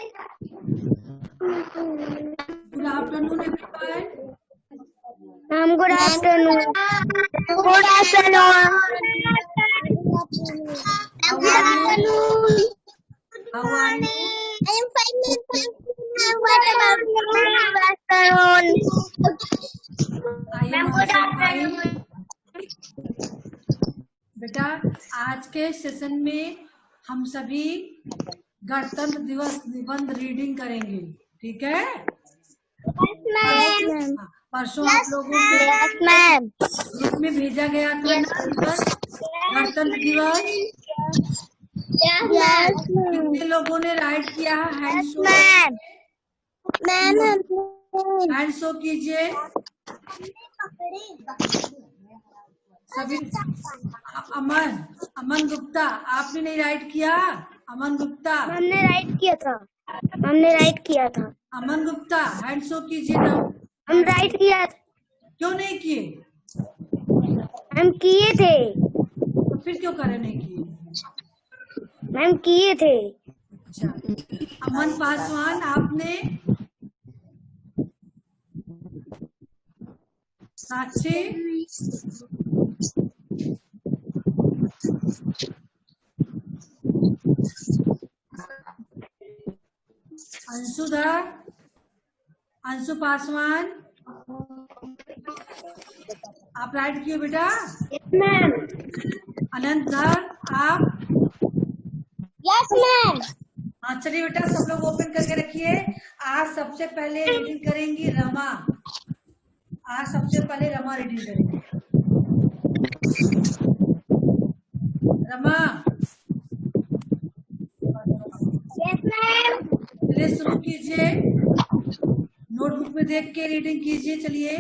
Good afternoon, everyone. Good afternoon. Good afternoon. How are you? How are you? I'm fine. What about you? Good afternoon. I am also fine. बेटा, आज के session में हम सभी गणतंत्र दिवस निबंध रीडिंग करेंगे, ठीक है? परसों आप लोगों के ग्रुप में भेजा गया था ना गणतंत्र दिवस। कितने लोगों ने राइट किया? हैंड शो कीजिए सभी। अमन गुप्ता, आपने नहीं राइट किया? अमन गुप्ता, हमने राइट किया था। अमन गुप्ता, हैंड शो कीजिए ना। हम राइट किया। क्यों नहीं किए? हम किए थे। तो फिर क्यों करे नहीं किए? हम किए थे। अच्छा, अमन पासवान, आपने? साक्षी, अंशुधर, अंशु पासवान, आप राइट किए बेटा? मैम। अनंत धर, आप? Yes ma'am. हाँ, चलिए बेटा, सब लोग ओपन करके रखिए। आज सबसे पहले रीडिंग करेंगी रमा। आज सबसे पहले रमा रीडिंग करेंगी। Rama, yes ma'am. चलिए शुरू कीजिए। नोटबुक में देख के रीडिंग कीजिए। चलिए।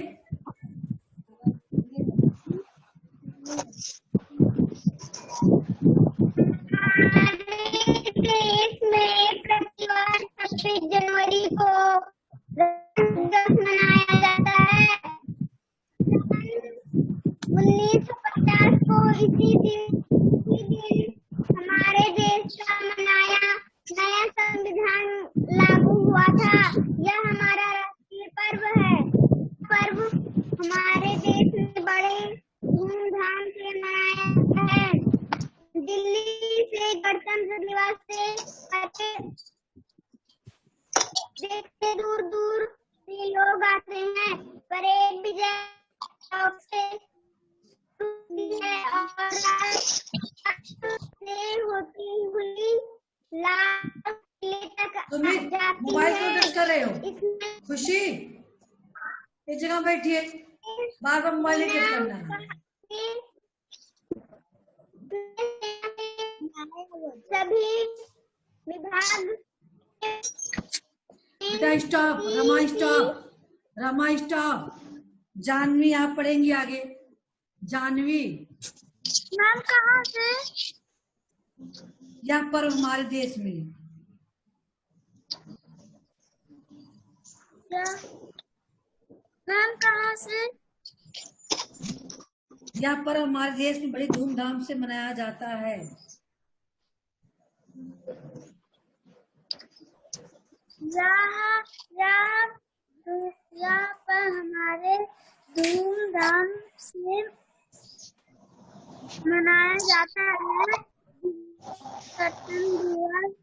देश में प्रतिवर्ष 26 जनवरी को दिवस मनाया जाता है। 1950 को इसी दिन हमारे देश का नया संविधान लागू हुआ था। यह हमारा राष्ट्रीय पर्व है। पर्व हमारे देश में बड़े धूमधाम से मनाया है। दिल्ली से गणतंत्र दिवस से देखते दूर दूर से लोग आते हैं। परेड विजय चौक से है और से होती हुई लाल किले तक जाती मोबाइल है। क्यों कर रहे हो? खुशी, इस जगह बैठिए। बार बार मोबाइल नहीं करना है। सभी विभाग बेटा स्टॉप, रमा स्टॉप। जानवी, आप पढ़ेंगी आगे। जानवी मैम, कहाँ से? यह पर्व हमारे देश में मैम, कहाँ से? यह पर्व हमारे देश में बड़ी धूमधाम से मनाया जाता है। यहाँ पर हमारे धूमधाम से मनाया जाता है। गणतंत्र दिवस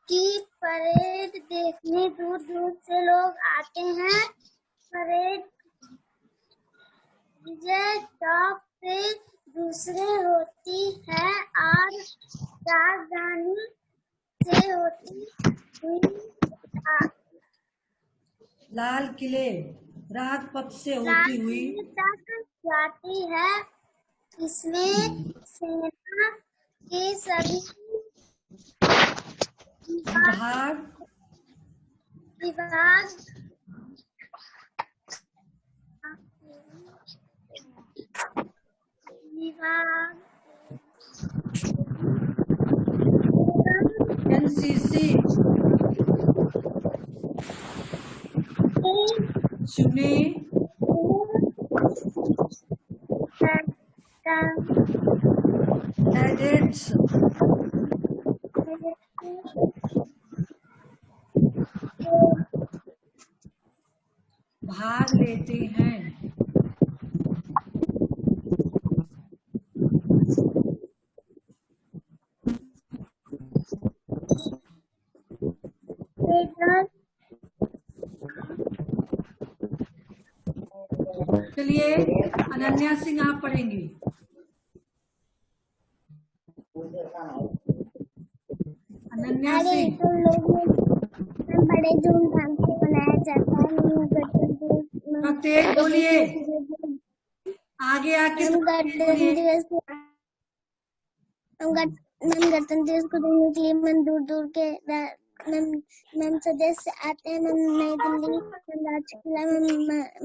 की परेड देखने दूर दूर से लोग आते हैं। परेड विजय चौक से दूसरे होती है और राजधानी से होती हुई लाल किले राजपथ से होती हुई तक जाती है। इसमें सेना के सभी विभाग एनसीसी चुने कैडेट्स भाग लेते हैं। चलिए अनन्या सिंह आप पढ़ेंगी। अनन्या सिंह। बड़े धूमधाम से मनाया जाता है। तेज बोलिए, आगे आके हम गणतंत्र दिवस को देखने के लिए मन दूर दूर के मैम सदस्य आते हैं। मैम नई दिल्ली राजकिला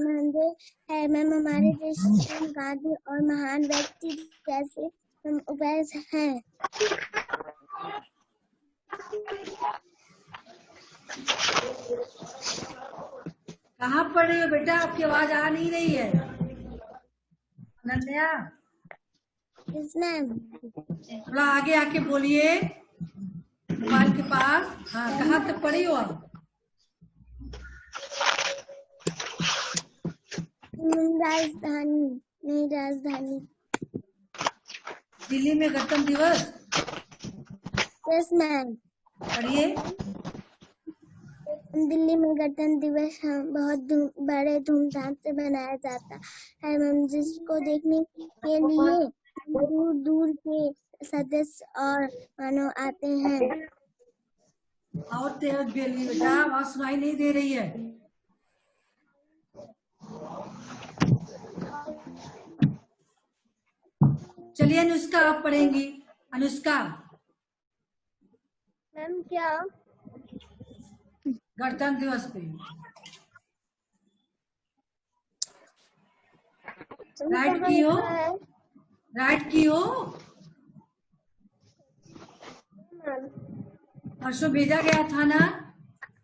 मंदिर है। मैम हमारे देश के गांधी और महान व्यक्ति जैसे उपैस हैं। कहाँ पढ़ रही हो बेटा, आपकी आवाज आ नहीं रही है। अनन्या थोड़ा आगे आके बोलिए, मोबाइल के पास। हाँ, कहाँ तक पढ़ी हो आप? राजधानी दिल्ली में गणतंत्र दिवस। Yes ma'am. पढ़िए। दिल्ली में गणतंत्र दिवस बहुत बड़े धूमधाम से मनाया जाता है मैम, जिसको देखने के लिए दूर दूर के सदस्य और मानव आते हैं। और तेज बोलिए बेटा, आवाज सुनाई नहीं दे रही है। चलिए अनुष्का आप पढ़ेंगी। अनुष्का। मैम क्या? गणतंत्र दिवस पे राइट की हो? राइट की हो? परसों भेजा गया था ना,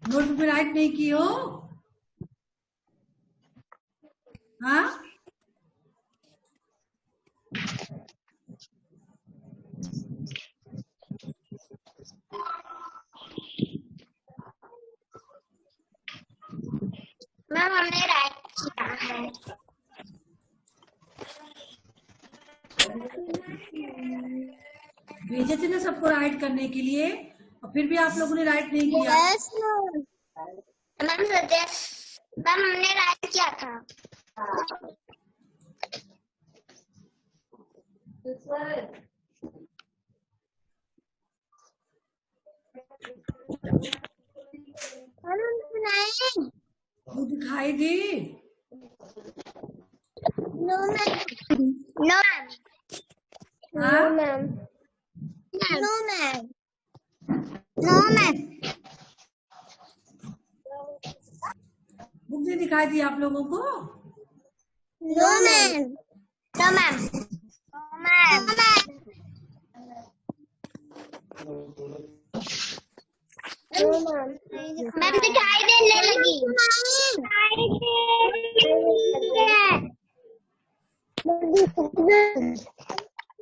नोटबुक में राइट नहीं की हो? हाँ, मैम हमने राइट किया है। भेजे थे ना सबको राइट करने के लिए, और फिर भी आप लोगों ने राइट नहीं किया। मैम हमने राइट किया था। वो दिखाई दी? No ma'am. No ma'am. हाँ? No ma'am. No ma'am. No ma'am. Book नहीं दिखाई दी आप लोगों को? No ma'am. No ma'am. Ma'am दिखाई देने लगी।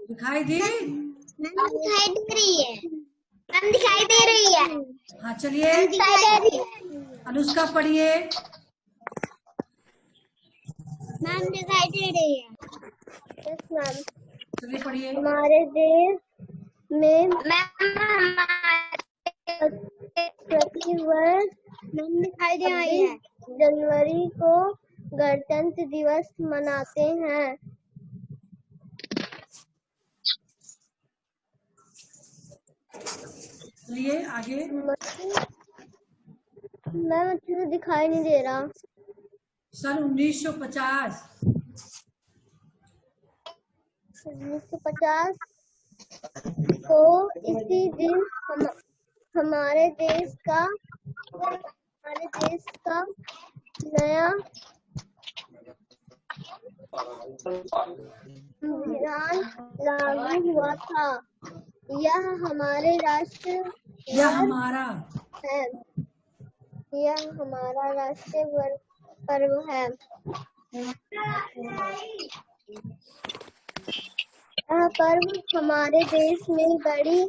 दिखाई दी? मैम दिखाई दे रही है। मैम दिखाई दे रही है। हाँ चलिए दिखाई दे रही है। अनुष्का पढ़िए। मैम दिखाई दे रही है। Yes ma'am. चलिए पढ़िए। हमारे देश में प्रतिवर्ष मैम दिखाई दे रही है। जनवरी को गणतंत्र दिवस मनाते हैं। चलिए आगे। मैम अच्छे से दिखाई नहीं दे रहा। सन 1950 को इसी दिन हमारे देश का नया संविधान लागू हुआ था। यह हमारे राष्ट्र यह हमारा है। यह हमारा राष्ट्रीय पर्व है। यह पर्व हमारे देश में बड़ी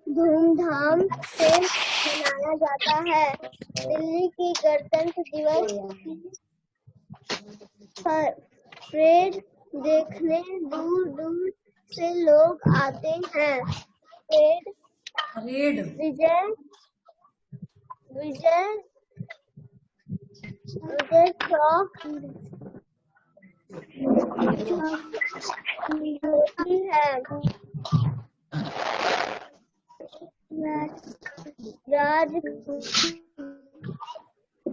धूमधाम से मनाया जाता है। दिल्ली की गणतंत्र दिवस पर परेड देखने दूर दूर से लोग आते हैं। परेड विजय चौक होती है।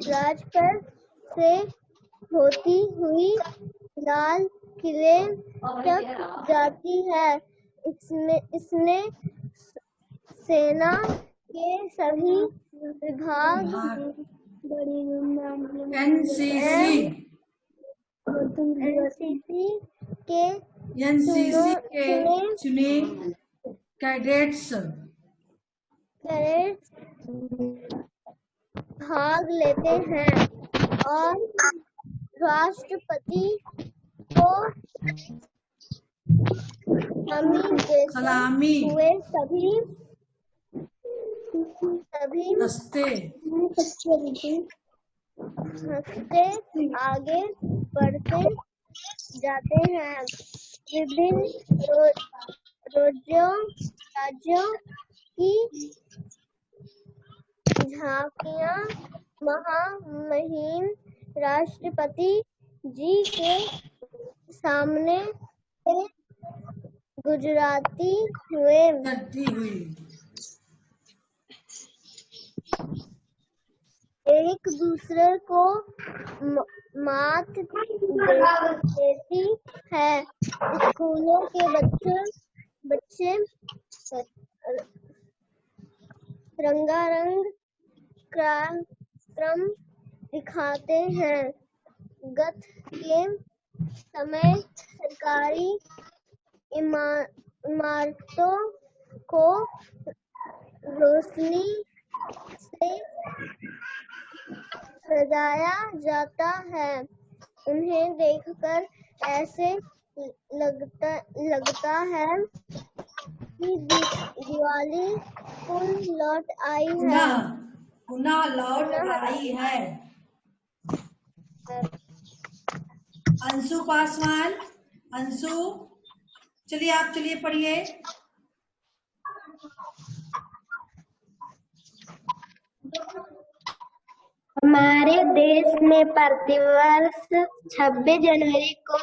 राजपथ से होती हुई लाल किले तक जाती है। इसमें सेना के सभी विभाग एनसीसी के चुने कैडेट्स भाग लेते हैं और राष्ट्रपति को सलामी हुए सभी हंसते आगे बढ़ते जाते हैं। विभिन्न राज्यों की झांकियां महामहिम राष्ट्रपति जी के सामने गुजराती हुए एक दूसरे को मात देती है। स्कूलों के बच्चे रंगारंग कार्यक्रम दिखाते हैं। गत के समय सरकारी इमारतों को रोशनी से सजाया जाता है। उन्हें देखकर ऐसे लगता है कि दिवाली पुनः लौट आई है। अंशु पासवान, अंशु चलिए पढ़िए। हमारे देश में प्रतिवर्ष 26 जनवरी को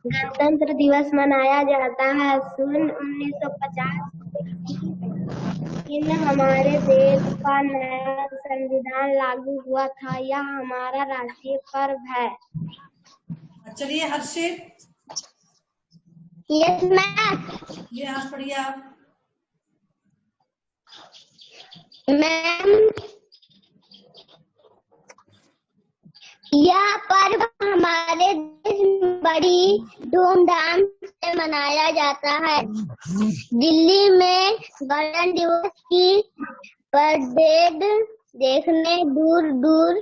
गणतंत्र दिवस मनाया जाता है। सन 1950 में हमारे देश का नया संविधान लागू हुआ था। यह हमारा राष्ट्रीय पर्व है। चलिए हर्षित। Yes ma'am. ये आप पढ़िए आप। मैम, यह पर्व हमारे देश में बड़ी धूमधाम से मनाया जाता है। दिल्ली में गणतंत्र दिवस की परेड देखने दूर दूर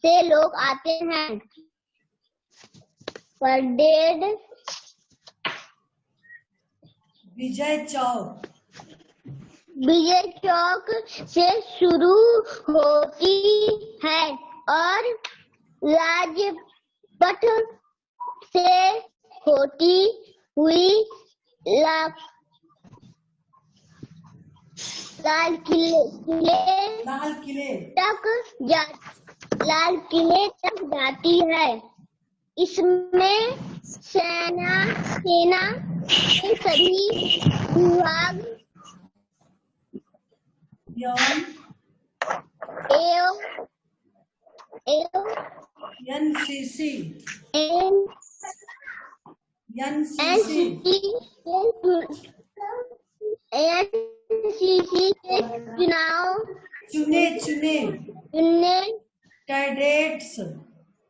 से लोग आते हैं। परेड विजय चौक से शुरू होती है और राजपथ से होती हुई लाल किले तक जाती है। इसमें सेना के सभी विभाग एनसीसी के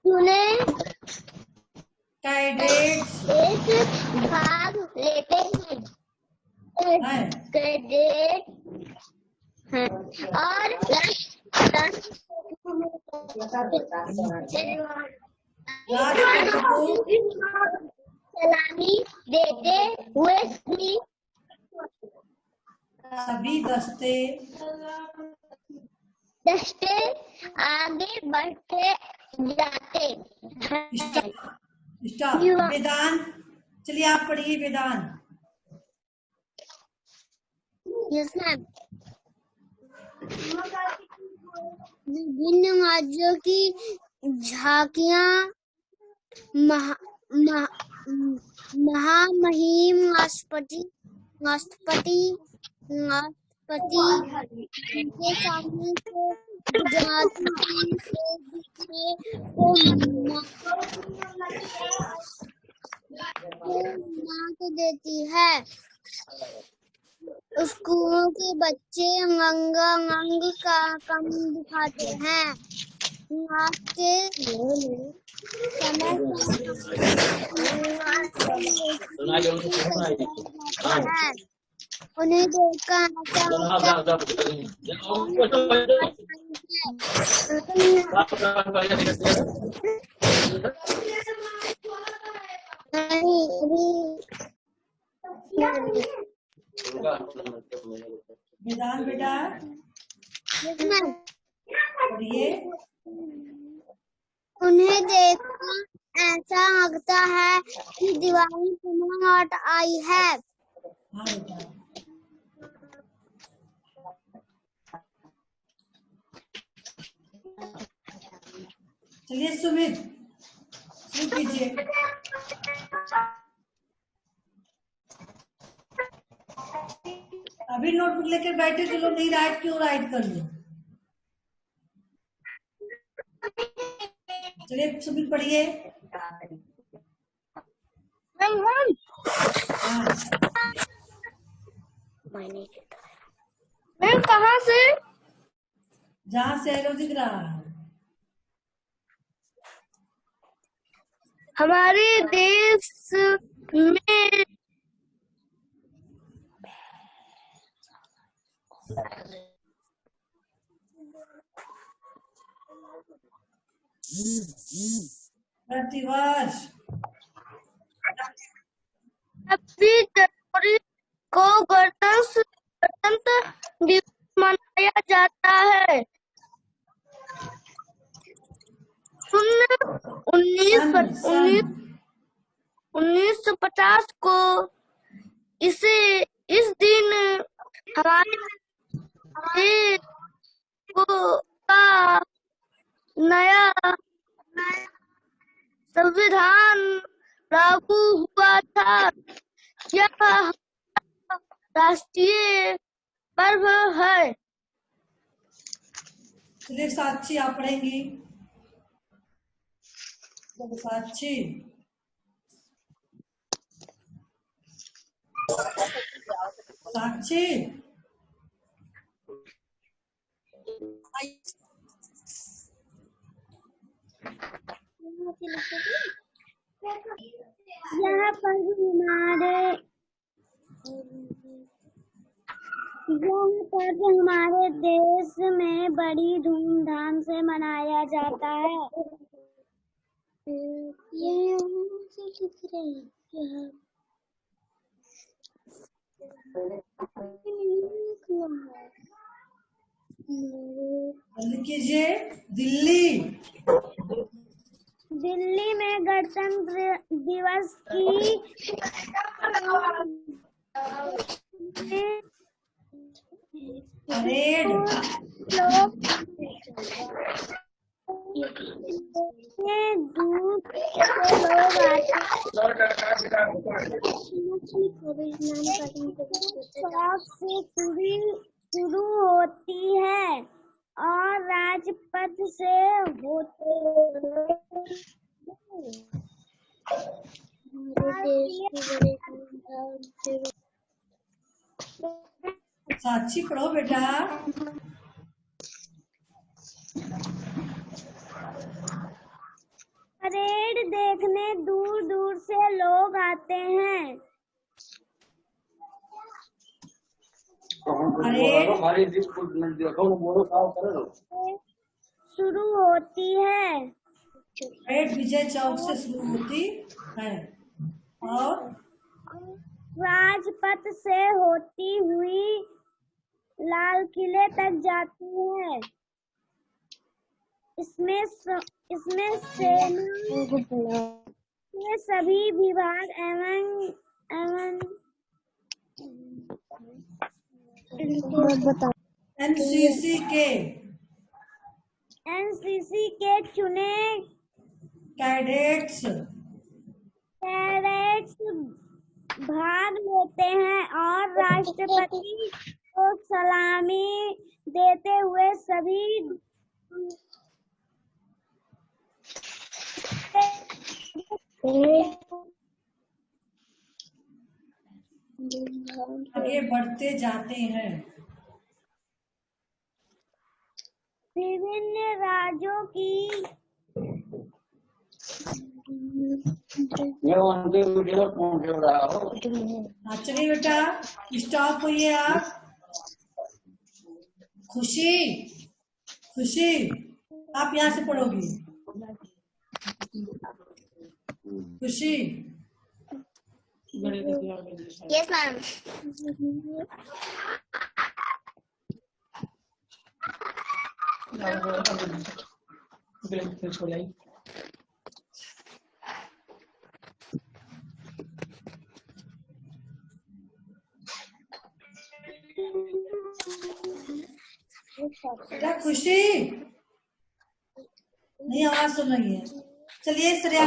चुने कैडेट्स भाग लेते हैं। कैडेट हैं और सलामी देते हुए सभी दस्ते आगे बढ़ते जाते हैं। स्टॉप। वेदांत, चलिए आप पढ़िए वेदांत। Yes ma'am. विभिन्न राज्यों की झांकियां महामहिम राष्ट्रपति के सामने से गुजराती को मात देती है। स्कूलों के बच्चे अंग का कम दिखाते हैं। नाच के समय उन्हें देखकर वेदांत बेटा पढ़िए। उन्हें देखकर ऐसा लगता है कि दिवाली पुनः लौट आई है। हाँ बेटा। चलिए सुमित शुरू कीजिए। अभी नोटबुक लेकर बैठे, चलो नहीं राइट क्यों राइट कर लो। चलिए सुमित पढ़िए। मैम कहाँ से? जहाँ से एरो दिख रहा है। हमारे देश में प्रतिवर्ष 26 जनवरी को गणतंत्र दिवस मनाया जाता है। 1950 को इस दिन हमारे देश का नया संविधान लागू हुआ था। यह राष्ट्रीय पर्व है। चलिए साक्षी आप पढ़ेंगी। साक्षी साक्षी यहाँ पर्व हमारे देश में बड़ी धूमधाम से मनाया जाता है। जल्दी कीजिए। दिल्ली में गणतंत्र दिवस की परेड दूर से शुरू होती है और राजपथ से होते साक्षी पढ़ो बेटा। परेड देखने दूर दूर से लोग आते हैं। शुरू होती है। परेड विजय चौक से शुरू होती है और राजपथ से होती हुई लाल किले तक जाती है। इसमें सेना के सभी विभाग एवं एनसीसी के चुने कैडेट्स भाग लेते हैं और राष्ट्रपति को सलामी देते हुए सभी आगे बढ़ते जाते हैं। विभिन्न राज्यों की चलिए बेटा स्टॉप हुई आप। खुशी आप यहाँ से पढ़ोगी। खुशी यस मैम। बेटा खुशी नहीं आवाज सुन रही है। चलिए श्रेया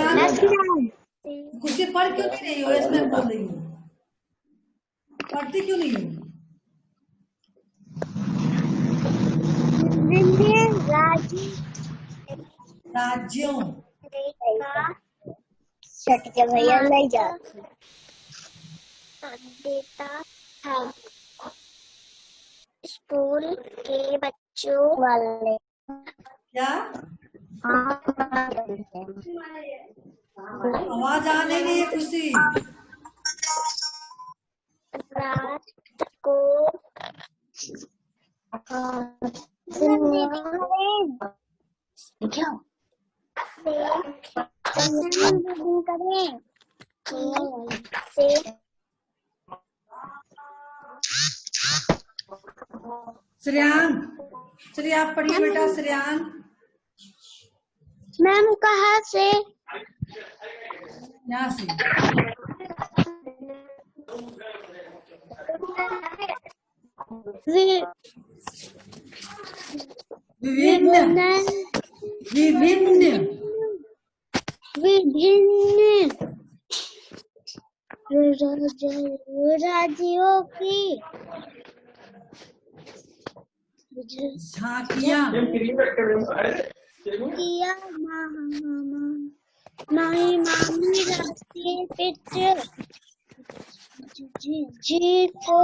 खुशी पढ़ क्यों नहीं रही हो? इसमें बोल रही हो, पढ़ती क्यों नहीं हो? राज्यों भैया नहीं जा देता है स्कूल के बच्चों वाले क्या आवाज आ नहीं रही है? खुशी रात को श्रेयान चलिए आप पढ़िए बेटा। श्रेयान मैम कहाँ से? यहाँ से। विभिन्न राज्यों की झांकियां मामी राष्ट्रीय पिक्चर जी को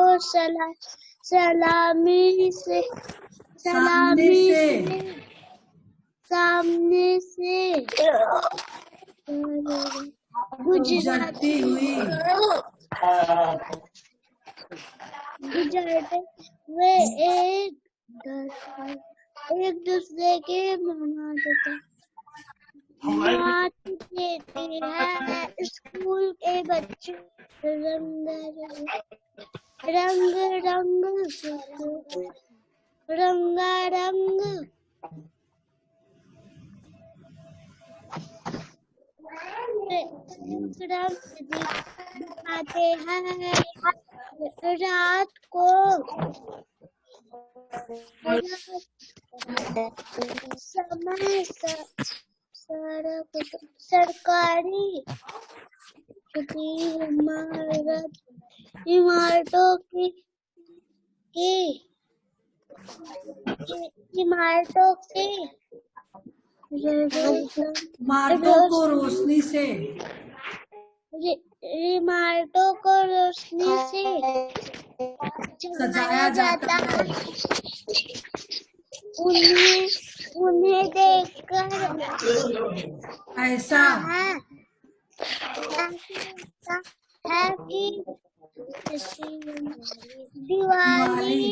सामने से गुजरती हुई गुजरते हुए एक दूसरे के मात देते हैं। स्कूल के बच्चे रंगारंग दिखाते हैं। रात को समय सरकारी इमारतों को रोशनी से सजाया जाता है। उन्हें देखकर ऐसा है कि दिवाली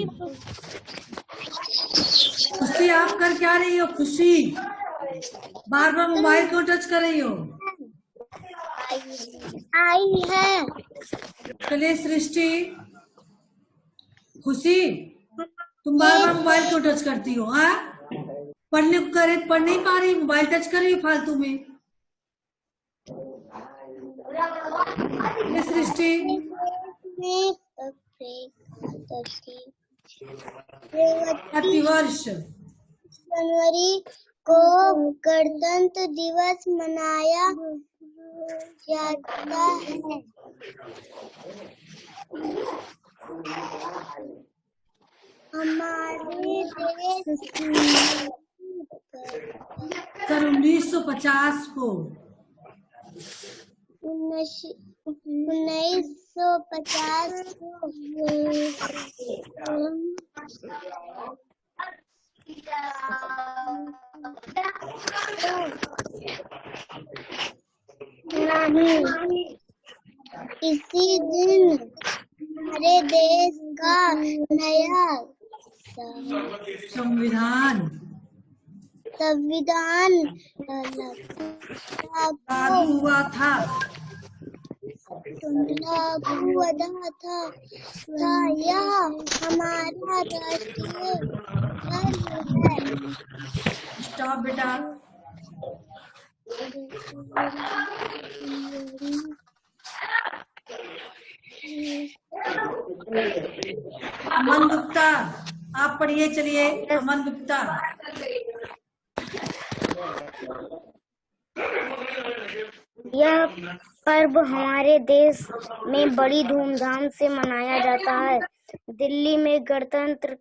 खुशी आप कर क्या रही हो? खुशी बार बार मोबाइल को टच कर रही हो। आई है। चलिए सृष्टि खुशी तुम बार बार मोबाइल क्यों टच करती हो? हाँ, पढ़ने को करे पढ़ नहीं पा रही, मोबाइल टच कर रही हो फालतू में। ये सृष्टि हैप्पी वर्ष। जनवरी को गणतंत्र दिवस मनाया जाता है। हमारे देश सन 1950 को 1950 नहीं, इसी दिन हमारे देश का नया संविधान लागू हुआ था। यह हमारा राष्ट्रीय पर्व है। स्टॉप बेटा। अमन गुप्ता आप पढ़िए, चलिए। अमन गुप्ता। यह पर्व हमारे देश में बड़ी धूमधाम से मनाया जाता है। दिल्ली में गणतंत्र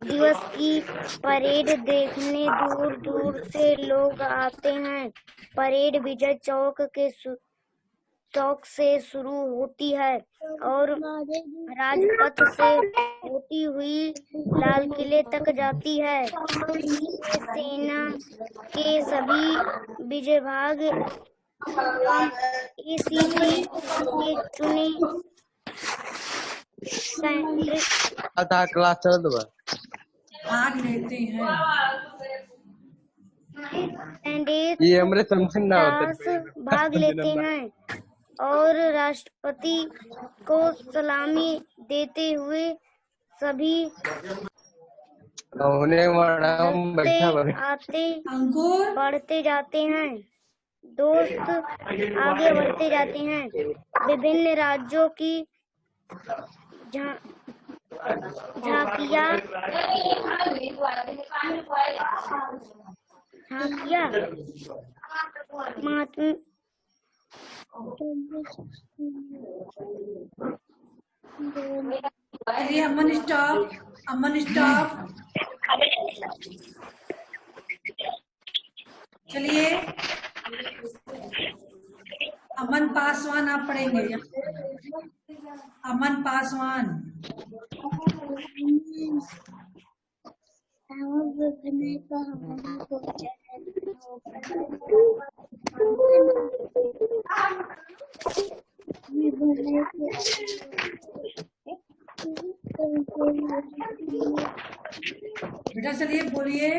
दिवस की परेड देखने दूर दूर से लोग आते हैं। परेड विजय चौक से शुरू होती है और राजपथ से होती हुई लाल किले तक जाती है। सेना के सभी विभाग ACP के चुने भाग लेते हैं। भाग लेते हैं और राष्ट्रपति को सलामी देते हुए सभी आते बढ़ते जाते हैं। दोस्त आगे बढ़ते जाते हैं। विभिन्न राज्यों की झांकियां महात्मा अमन स्टॉप। अमन स्टॉप। चलिए अमन पासवान आप पढ़ेंगे। अमन पासवान। बेटा चलिए बोलिए।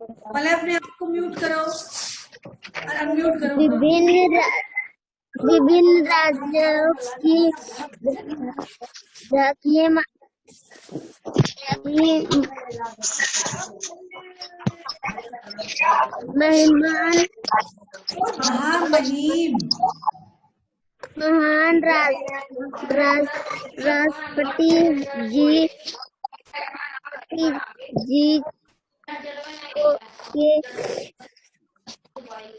पहले अपने आप को म्यूट करो और अनम्यूट करो। विभिन्न राज्यों की महान राष्ट्रपति जी के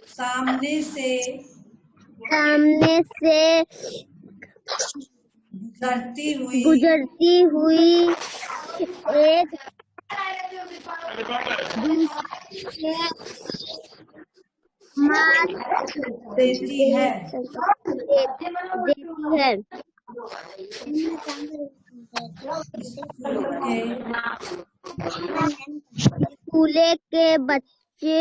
सामने से गुजरती हुई एक देती है। स्कूल के बच्चे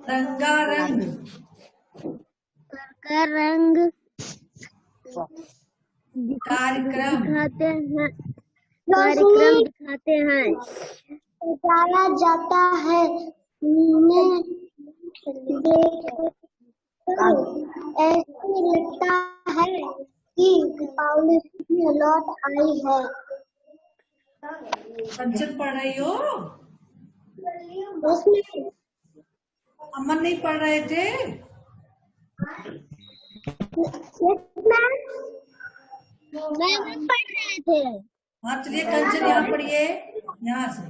रंगारंग कार्यक्रम दिखाते हैं। बताया जाता है ऐसे लगता है कि दीपावली लौट आई है। कंचन पढ़ रही हो? उसमें अमन नहीं पढ़ रहे थे? मैम पढ़ रहे थे। हाँ चलिए कंचन यहाँ पढ़िए, यहाँ से।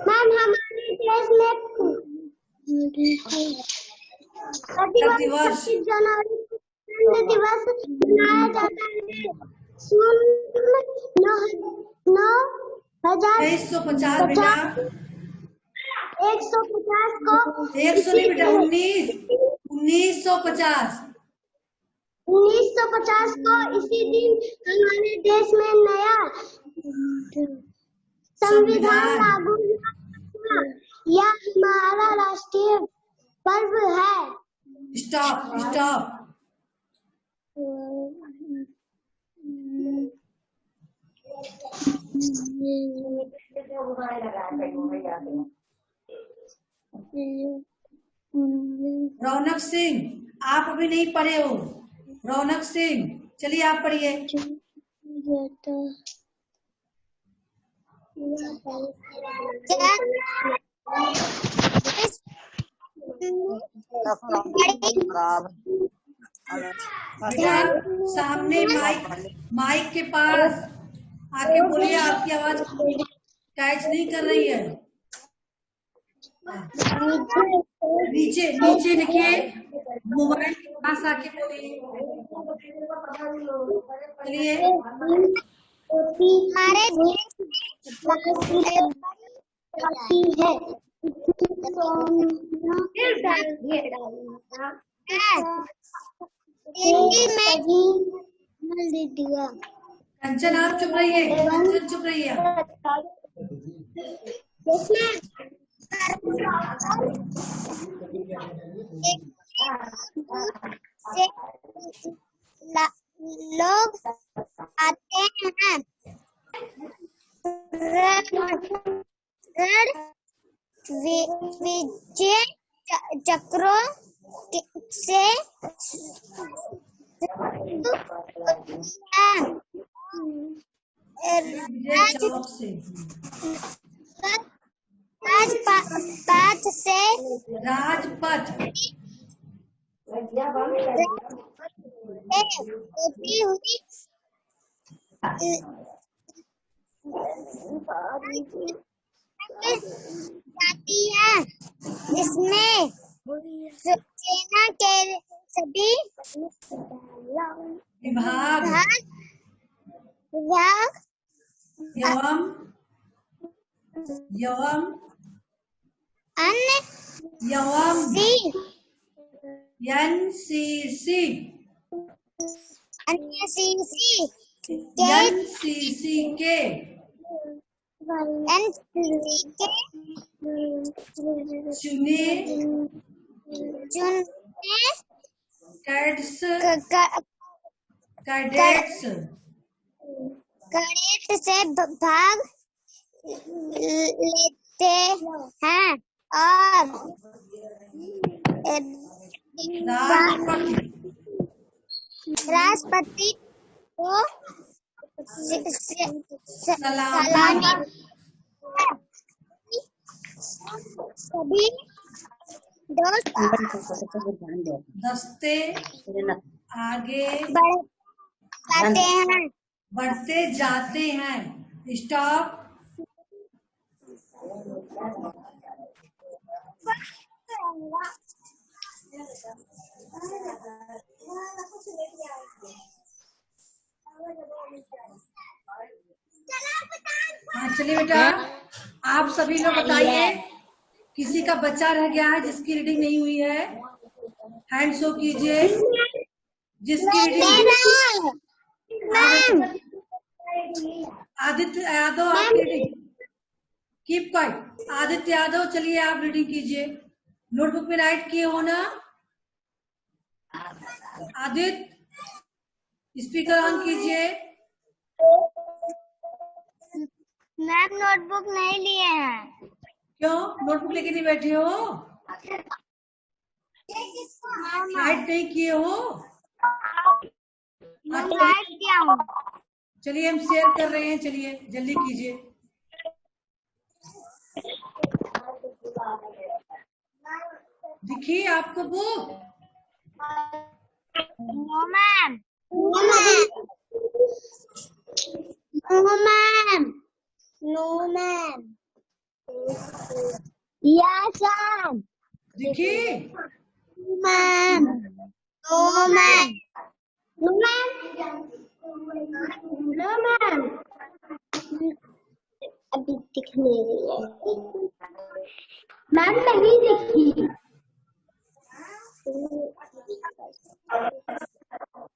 मैम हमारे देश में दिवस 26 जनवरी को गणतंत्र दिवस मनाया जाता है। सन 2350 बेटा, 150 को 100 नहीं बेटा, 1950 1950 को इसी दिन हमारे देश में नया संविधान लागू हुआ। यह हमारा राष्ट्रीय पर्व है। Stop stop. रौनक सिंह, आप अभी नहीं पढ़े हो। रौनक सिंह, चलिए आप पढ़िए। बेटा सामने माइक के पास आके बोलिए, आपकी आवाज कैच नहीं कर रही है। नीचे नीचे लिखिए, मोबाइल के पास आके बोलिए। चलिए। हमारे कंचन आप चुप रहिए, कंचन चुप रहिए। लोग आते हैं, विजय चक्रों से राजपथ से होती हुई जाती है। इसमें सेना के सभी विभाग एनसीसी के चुने कैडेट्स से भाग लेते हैं और राष्ट्रपति को सलामी सभी दस्ते आगे बढ़ते जाते हैं। स्टॉप। हाँ चलिए बेटा, आप सभी लोग बताइए, किसी का बच्चा रह गया है जिसकी रीडिंग नहीं हुई है? हैंड शो कीजिए। जिसकी रीडिंग आदित्य यादव, आपकी reading keep quiet. Aditya Yadav, चलिए आप रीडिंग कीजिए। नोटबुक में राइट किए हो ना? आदित्य स्पीकर ऑन कीजिए। मैम नोटबुक नहीं लिए हैं। क्यों नोटबुक लेके नहीं बैठे हो? राइट नहीं किए हो? चलिए हम शेयर कर रहे हैं, चलिए जल्दी कीजिए। दिखिए आपको book? No ma'am. No ma'am. No ma'am. Yes ma'am. दिखिए? Ma'am. No ma'am. No ma'am. No ma'am. अभी दिख नहीं रही है मैम, नहीं दिखी।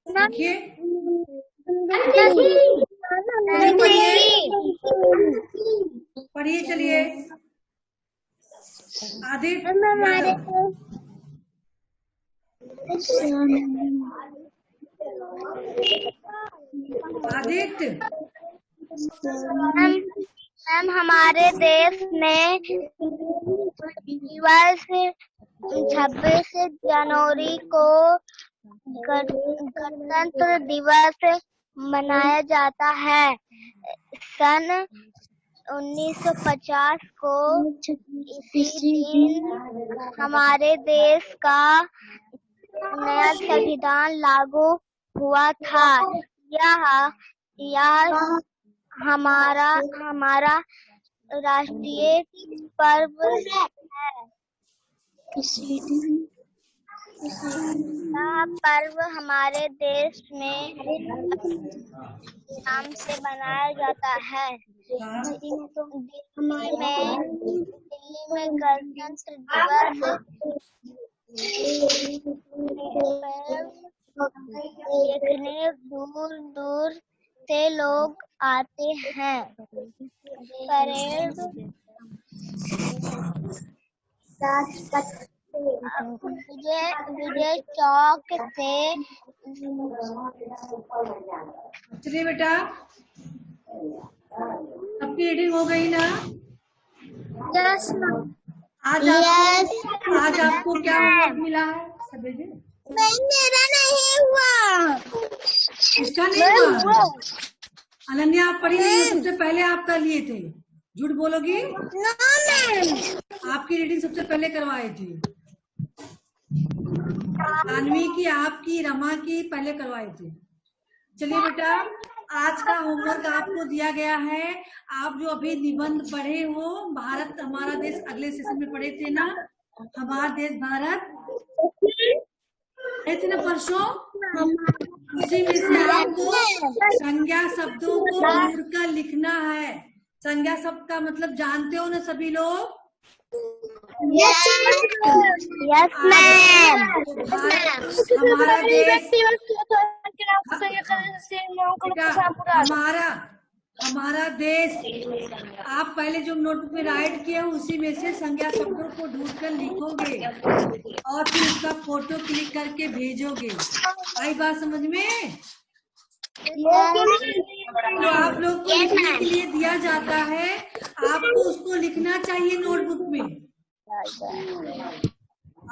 देखिए पढ़िए, चलिए। आदित्य यादव। आदित्य मैम हमारे देश में दिवस 26 जनवरी को गणतंत्र दिवस मनाया जाता है। सन 1950 को इसी दिन हमारे देश का नया संविधान लागू हुआ था। यह हमारा राष्ट्रीय पर्व है। यह पर्व हमारे देश में नाम से मनाया जाता है। दिल्ली में गणतंत्र दिवस देखने दूर दूर से लोग आते हैं। परेड विजय चौक से। चलिए बेटा, सबकी रीडिंग हो गई ना? यस आज आपको क्या होमवर्क मिला है? मेरा नहीं हुआ। इसका नहीं हुआ? अनन्या आप पढ़ी नहीं हो? सबसे पहले आप कर लिए थे। झूठ बोलोगी? No ma'am. आपकी रीडिंग सबसे पहले करवाई थी। अन्वी की, आपकी, रमा की पहले करवाई थी। चलिए बेटा, आज का होमवर्क आपको दिया गया है। आप जो अभी निबंध पढ़े हो, भारत हमारा देश, अगले सेशन में पढ़े थे ना, हमारा देश भारत, थे ना परसों? उसी में से आपको संज्ञा शब्दों को ढूंढकर लिखना है। संज्ञा शब्द का मतलब जानते हो ना सभी लोग? Yes ma'am. हमारा देश, हमारा देश, आप पहले जो नोटबुक में राइट किए हो उसी में से संज्ञा शब्दों को ढूंढकर लिखोगे और फिर उसका फोटो क्लिक करके भेजोगे। आई बात समझ में? तो आप लोग को लिखने के लिए दिया जाता है, आपको उसको लिखना चाहिए नोटबुक में।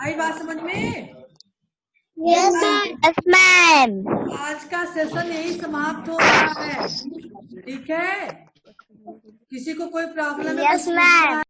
आई बात समझ में? Yes ma'am. आज का सेशन यही समाप्त हो रहा है, ठीक है? किसी को कोई प्रॉब्लम है? Yes ma'am.